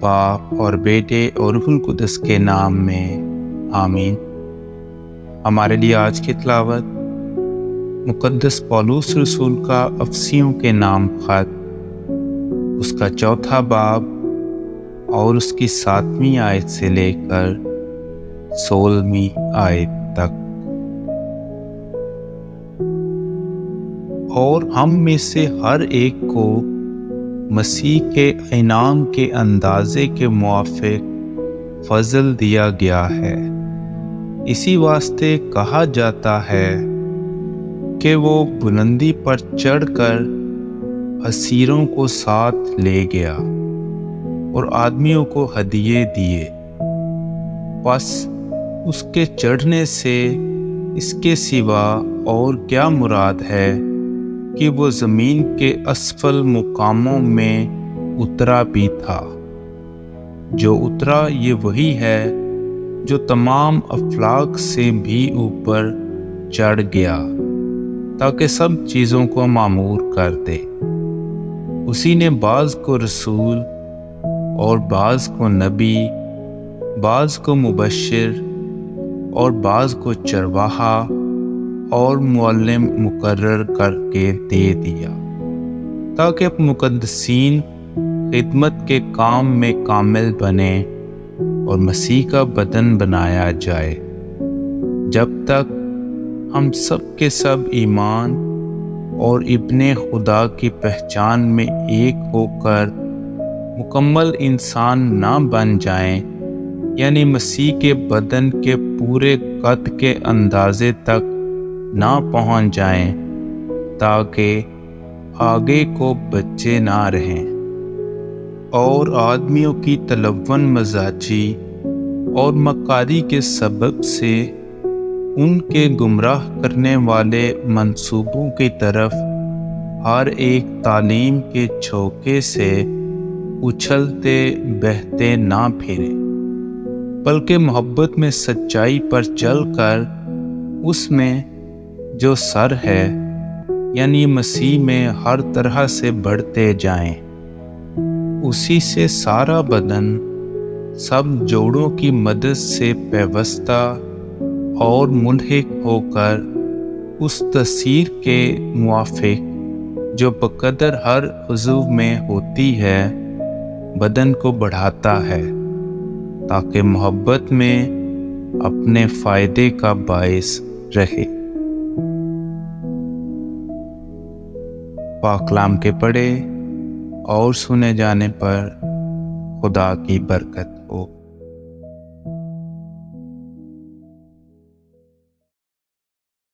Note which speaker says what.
Speaker 1: باپ اور بیٹے اور روح القدس کے نام میں آمین۔ ہمارے لیے آج کی تلاوت مقدس پولس رسول کا افسیوں کے نام خط، اس کا 4 باب اور اس کی 7ویں آیت سے لے کر 16ویں آیت تک۔ اور ہم میں سے ہر ایک کو مسیح کے انعام کے اندازے کے موافق فضل دیا گیا ہے۔ اسی واسطے کہا جاتا ہے کہ وہ بلندی پر چڑھ کر اسیروں کو ساتھ لے گیا اور آدمیوں کو ہدیے دیے۔ بس اس کے چڑھنے سے اس کے سوا اور کیا مراد ہے کہ وہ زمین کے اسفل مقاموں میں اترا بھی تھا۔ جو اترا یہ وہی ہے جو تمام افلاک سے بھی اوپر چڑھ گیا تاکہ سب چیزوں کو معمور کر دے۔ اسی نے بعض کو رسول اور بعض کو نبی، بعض کو مبشر اور بعض کو چرواہا اور معلم مقرر کر کے دے دیا، تاکہ مقدسین خدمت کے کام میں کامل بنے اور مسیح کا بدن بنایا جائے، جب تک ہم سب کے سب ایمان اور ابن خدا کی پہچان میں ایک ہو کر مکمل انسان نہ بن جائیں، یعنی مسیح کے بدن کے پورے قد کے اندازے تک نہ پہنچ جائیں، تاکہ آگے کو بچے نہ رہیں اور آدمیوں کی تلون مزاجی اور مکاری کے سبب سے ان کے گمراہ کرنے والے منصوبوں کی طرف ہر ایک تعلیم کے جھونکے سے اچھلتے بہتے نہ پھریں، بلکہ محبت میں سچائی پر چل کر اس میں جو سر ہے یعنی مسیح میں ہر طرح سے بڑھتے جائیں۔ اسی سے سارا بدن سب جوڑوں کی مدد سے پیوستہ اور ملحق ہو کر اس تاثیر کے موافق جو بقدر ہر عضو میں ہوتی ہے بدن کو بڑھاتا ہے، تاکہ محبت میں اپنے فائدے کا باعث رہے۔ پاک کلام کے پڑھے اور سنے جانے پر خدا کی برکت ہو۔